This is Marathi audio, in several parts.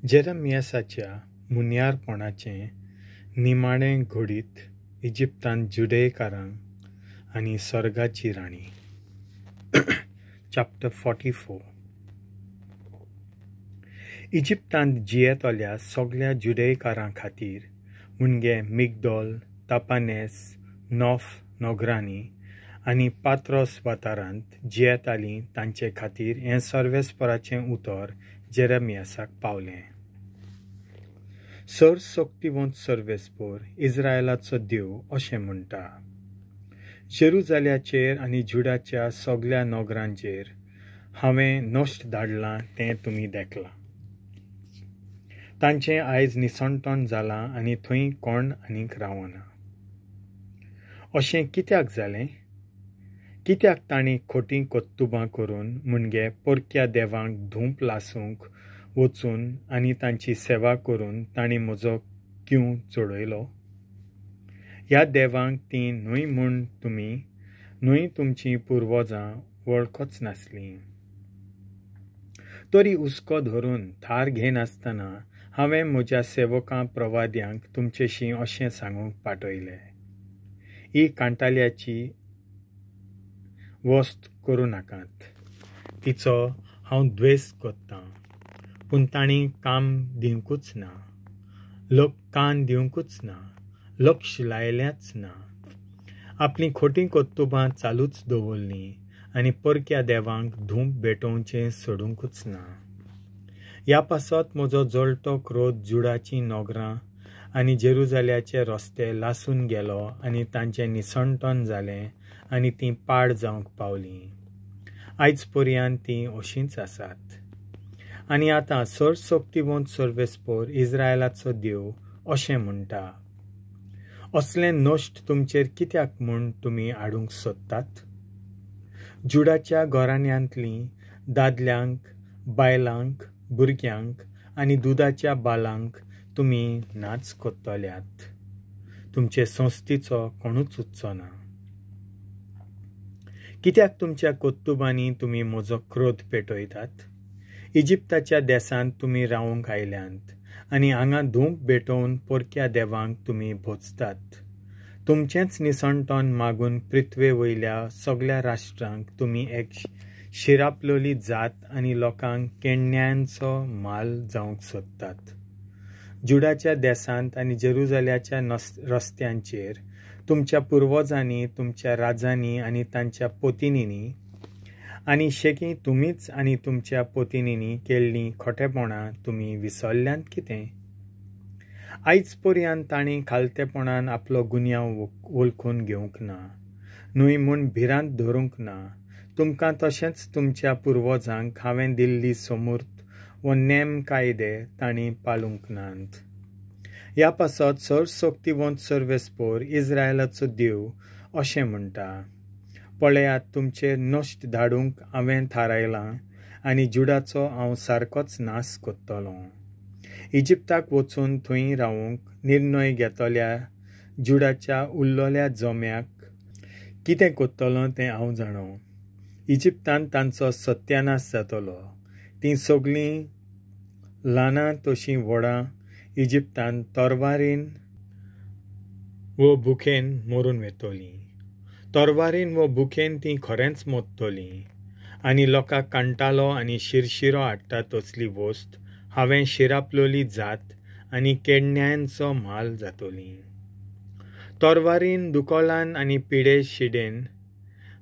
जेरमियासाच्या मुनियारपणाचे निमाणें घडीत इजिप्तांत जुडेकारांक आनी स्वर्गाची राणी. चॅप्टर 44. इजिप्तांत जियेतल्या सगळ्या जुडेकारां खातीर मुणगे मिग्दोल, तापानेस, नोफ नोगरांनी आनी पात्रोस वाठारांत जियेतालीं तांचे खातीर हें सर्वेस्पराचें उतर जेरमियासाक पावलें. सर्वशक्तिवंत सर्वेस्पर इस्रायेलाचो देव अशें म्हणटा: जेरुजाल्याचेर आनी जुडाच्या सगळ्या नोगरांचेर हांवें नश्ट धाडलां तें तुमी देखलां. तांचें आयज निसणटण जालां आनी थंय कोण आनीक रावना. अशें कित्याक जालें? कित्याक तांणी खोटीं कोत्तुबां करून मुणगे परक्या देवांक धूप लासूंक वचून आनी तांची सेवा करून तांणी म्हजो क्यूं चडयलो? ह्या देवांक तीं न्हय म्हूण तुमी न्हय तुमचीं पुर्वजां वळखच नासलीं. तरी हुस्को धरून थार घेनासतना हांवें म्हज्या सेवकां प्रवाद्यांक तुमचेशीं अशें सांगूंक पाठयलें: ही कांटाल्याची वस्त करूं नाकात. तिचो हांव द्वेस करतां, पूण तांणी काम दिवंकूच ना, कान दिवंकूच ना, लक्ष लायलेंच ना. आपलीं खोटीं कोत्तुबां चालूच दवरलीं आनी परक्या देवांक धूप भेटोवचें सोडूंकूच ना. ह्या पासत म्हजो जळटो क्रोध जुडाचीं नोगरां आनी जेरुजाल्याचे रस्ते लासून गेलो आनी तांचें निसणटण जालें आनी तीं पाड जावंक पावलीं. आयज पर्यंत तीं अशींच आसात. आनी आतां सर्वशक्तिवंत सर्वेस्पर इस्रायेलाचो देव अशें म्हणटा: असलें नश्ट तुमचेर कित्याक म्हूण तुमी हाडूंक सोदतात? जुडाच्या घराण्यांतलीं दादल्यांक, बायलांक, भुरग्यांक आनी दुदाच्या बालांक तुमी नाच कोत्तल्यात. तुमचे संस्थीचो कोणूच उरचो ना. कित्याक तुमच्या कोत्तुबांनी तुमी म्हजो क्रोध पेटयतात? इजिप्ताच्या देसांत तुमी रावंक आयल्यांत आनी हांगा धूप भेटोवन परक्या देवांक तुमी भोजतात. तुमचेंच निसणटण मागून पृथ्वे वयल्या सगळ्या राष्ट्रांक तुमी एक शिरापलोली जात आनी लोकांक केण्ण्यांचो माल जावंक सोदतात. जुडाच्या देसांत आनी जेरुजाल्याच्या रस्त्यांचेर तुमच्या पुर्वजांनी, तुमच्या राजांनी आनी तांच्या पोतिनींनी आनी शेकी तुमीच आनी तुमच्या पोतिनींनी केल्लीं खोटेपणां तुमी विसरल्यांत कितें? आयज पर्यंत तांणी खालतेपणान आपलो गुन्यांव वळखून घेवंक ना, न्हय म्हूण भिरांत धरूंक ना. तुमकां तशेंच तुमच्या पुर्वजांक हांवें दिल्ली समूर्त वो नेम कायदे तांणी पाळूंक नात. ह्या पासत सर्वशक्तिवंत सर्वेस्पर इस्रायेलाचो देव अशें म्हणटा: पळयात, तुमचेर नश्ट धाडूंक हांवें थारायलां आनी जुडाचो हांव सारकोच नाश कोत्तलों. इजिप्ताक वचून थंय रावूंक निर्णय घेतल्या जुडाच्या उरलोल्या जोम्याक कितें कोत्तलों तें हांव जाणो. इजिप्तांत तांचो सत्यानाश जातलो. तीं सगळीं ल्हानां तशीं व्हडां इजिप्तांत तोरवारीन वो भुकेन मरून वेतलीं. तोरवारीन वो भुकेन तीं खरेंच मोडटलीं. आनी लोकांक कांटालो आनी शिरशिरो हाडटा तसली वस्त हांवें शिरापलोली जात आनी केण्ण्यांचो म्हाल जातली. तोरवारीन, दुकोलान आनी पिडे शिडेन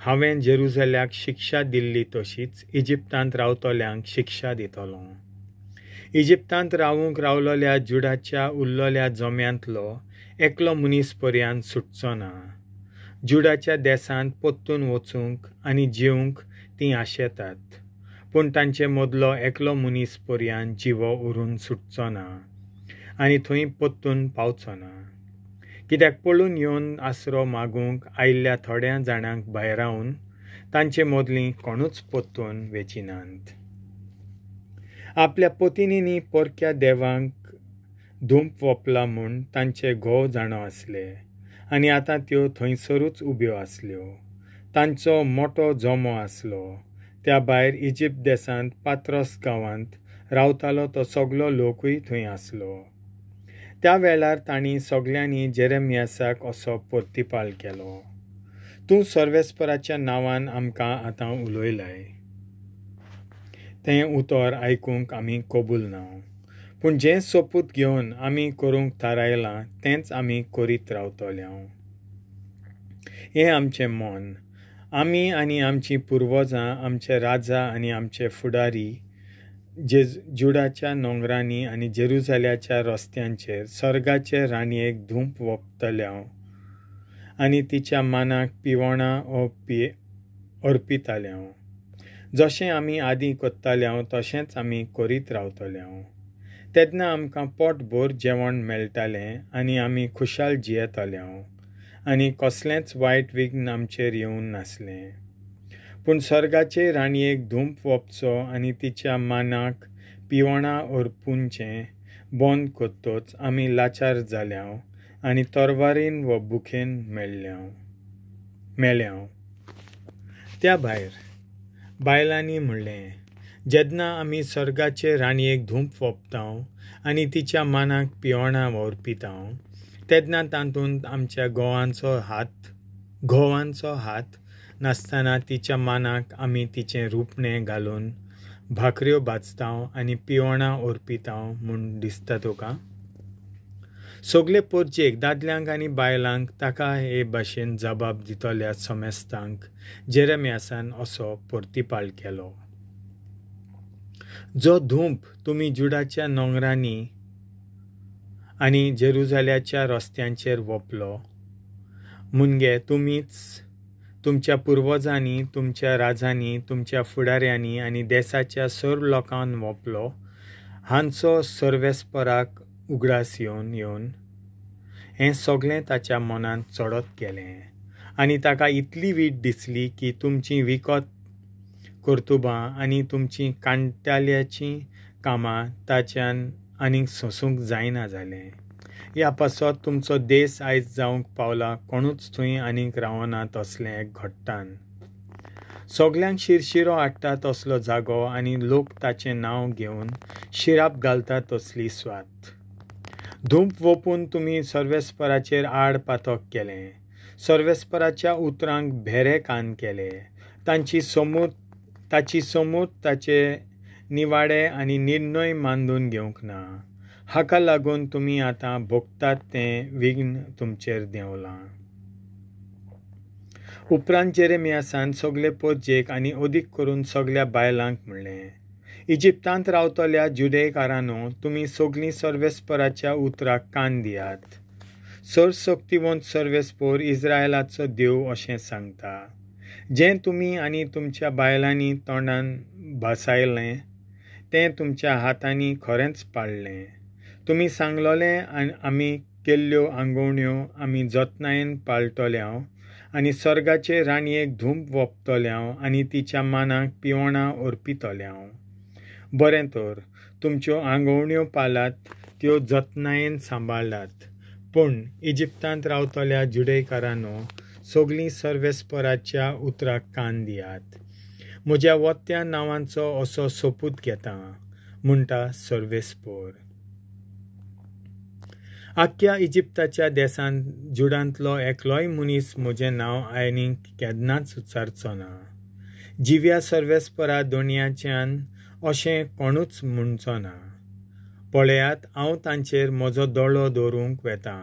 हांवें जेरुजाल्याक शिक्षा दिल्ली तशीच इजिप्तांत रावतल्यांक शिक्षा दितलों. इजिप्तांत रावलोल्या जुडाच्या उरलोल्या जोम्यांतलो एकलो मनीस पर्यंत सुटचो ना. जुडाच्या देसांत पोत्तून वचूंक आनी जिवंक तीं आशेतात, पूण तांचे मदलो एकलो मनीस पर्यंत जिवो उरून सुटचो ना आनी थंय पोत्तून पावचो ना. कित्याक पळून येवन आसरो मागूंक आयिल्ल्या थोड्या जाणांक भायर रावन तांचे मदलीं कोणूच पोत्तून वेचिनात. आपल्या पोतिनींनी परक्या देवांक धूप वोपला म्हूण तांचे घोव जाणो आसले आनी आतां त्यो थंयसरूच उब्यो आसल्यो. तांचो मोठो जोमो आसलो. त्या भायर इजिप्त देशांत पात्रोस गांवांत रावतालो तो सगलो लोकूय थंय आसलो. त्या वेळार तांणी सगल्यांनी जेरेमियासाक असो पोर्तिपाल केलो, तूं सर्वेस्पराच्या नांवान आमकां आतां उलयलाय. तें उतर आयकूंक आमी कबूल ना, पूण जें सोपूत घेवन आमी करूंक थारायलां तेंच आमी करीत रावतले. हें आमचें मन. आमी आनी आमचीं पुर्वजां, आमचे राजा आनी आमचे फुडारी जुडाच्या नोंगरांनी आनी जेरुजाल्याच्या रस्त्यांचेर सर्गाचे राणयेक धूप ओंपतले आनी तिच्या मानाक पिवणां अर्पिताले. जशें आमी आदीं कोत्ताले तशेंच आमी करीत रावतले. तेन्ना आमकां पोटभर जेवण मेळटलें आनी आमी खुशाल जियेतले आनी कसलेंच वायट विघ्न आमचेर येवून नासलें. पूण सर्गाचे राणयेक धूप ओंपचो आनी तिच्या मानाक पिवणां अर्पूचें बंद कोत्तोच आमी लाचार जाल्या आनी तरवारीन व बुखेन मेल्या. त्या भायर बायलांनी म्हणलें, जेन्ना आमी सर्गाचे राणयेक धूप ओंपता आनी तिच्या मानाक पिवणां अर्पिता, तेन्ना तातूंत आमच्या घोवांचो हात नासतना तिच्या मानाक आमी तिचें रुपणें घालून भाकऱ्यो भाजता आनी पिवणां अर्पिता म्हूण दिसता तुका? सगले पोरचेक दादल्यांक आनी बायलांक ताका हे भाशेन जबाब दितल्या समेस्तांक जेरेमियासान असो पोर्तिपाल केलो. जो धूप तुमी जुडाच्या नोंगरांनी आनी जेरुजाल्याच्या रस्त्यांचेर ओंपलो, मुनगे तुमीच तुमच्या पुर्वजांनी, तुमच्या राजांनी, तुमच्या फुडाऱ्यांनी आनी देशाच्या सर लोकांक ओंपलो, हांचो सर्वेस्पराक उगडास येवन हें सगळें ताच्या मनांत चडत गेलें आनी ताका इतली वीट दिसली की तुमचीं विकत कर्तुबां आनी तुमचीं कांटाल्याचीं कामां ताच्यान आनीक सोंसूंक जायना जालें. ह्या पासत तुमचो देश आयज जावंक पावला, कोणूच थंय आनीक रावना तसलें घडटान. सगल्यांक शिरशिरो हाडटा तसलो जागो आनी लोक ताचें नांव घेवन शिराप घालता तसली सुवात. धूप ओंपून तुमी सर्वेस्पराचेर आड पातक केलें, सर्वेस्पराच्या उतरांक भेरे कान केले, ताची समूत ताचे निवाडे आनी निर्णय मांडून घेवंक ना. हाका लागून तुमी आतां भोगतात तें विघ्न तुमचेर देंवलां. उपरांत जेरेमियासान सगले पोरचेक आनी अदीक करून सगल्या बायलांक म्हणलें, इजिप्तांत रावतल्या जुडेकारांनो, तुमी सगलीं सर्वेस्पराच्या उतराक कान दियात. सर्वशक्तिवंत सर्वेस्पर इस्रायलाचो देव अशें सांगता, जें तुमी आनी तुमच्या बायलांनी तोंडान भासायलें तें तुमच्या हातांनी खरेंच पाळलें. तुमी सांगलोलें आमी केल्ल्यो आंगवण्यो आमी जतनायेन पाळटल्यो आनी सर्गाचे राणयेक धूप ओंपतल्यो आनी तिच्या मानाक पिवणां अर्पितल्यो. बरें तर, तुमच्यो आंगवण्यो पाळात, त्यो जतनायेन सांबाळात, पूण इजिप्तांत रावतल्या जुडेकारांनो, सगलीं सर्वेस्पराच्या उतराक कान दियात. म्हज्या वत्या नांवांचो असो सोपूत घेता, म्हणटा सर्वेस्पर. आख्या इजिप्ताच्या देशांत जुडांतलो एकलोय मनीस म्हजें नांव आनीक केन्नाच उच्चारचो ना. जिव्या सर्वेस्परा दोणयाच्यान अशें कोणूच म्हणचो ना. पळयात, हांव तांचेर म्हजो दोळो दवरूंक वेतां,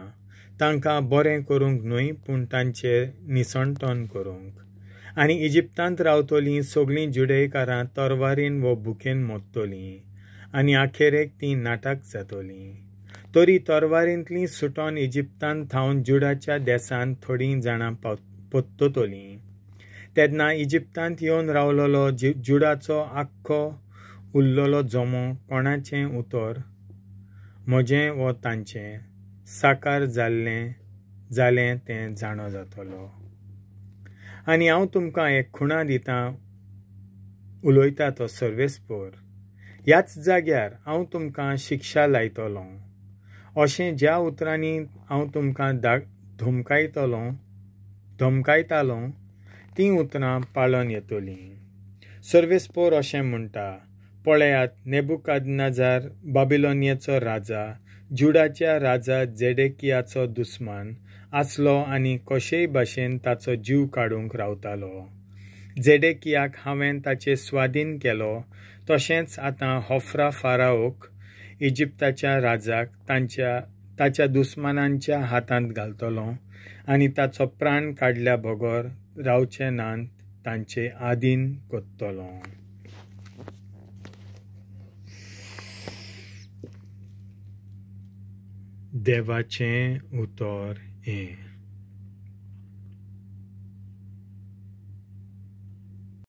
तांकां बरें करूंक न्हय पूण तांचेर निसणटोन करूंक. आनी इजिप्तांत रावतलीं सगलीं जुडेकारां तरवारीन व बुकेन मोडटलीं आनी आखेरेक तीं नाटाक जातलीं. तरी तरवारींतलीं सुटोन इजिप्तांत थावन जुडाच्या देशांत थोडीं जाणां पोत्ततलीं. तेन्ना इजिप्तांत येवन रावलोलो जुडाचो आख्खो उरलोलो जमो कोणाचें उतर, म्हजें व तांचें, साकार जालें तें जाणो जातलो. आनी हांव तुमकां एक खुणा दितां, उलयता तो सर्वेस्पर. ह्याच जाग्यार हांव तुमकां शिक्षा लायतलों. अशें ज्या उतरांनी हांव तुमकां धमकायतालों तीं उतरां पाळोन येतलीं. सर्वेस्पोर अशें म्हणटा, पळयात नेबुकादनाजार बाबिलोनियाचो राजा जुडाच्या राजा जेडेकियाचो दुस्मान आसलो आनी कशेय भाशेन ताचो जीव काडूंक रावतालो. जेडेकियाक हांवें ताचे स्वाधीन केलो, तशेंच आतां होफ्रा फाराओक इजिप्ताच्या राजाक ताच्या दुस्मानांच्या हातांत घालतलो आनी ताचो प्राण काडल्या बगर रावचे नांत तांचे आदीन कोत्तलो. देवाचें उतर हें.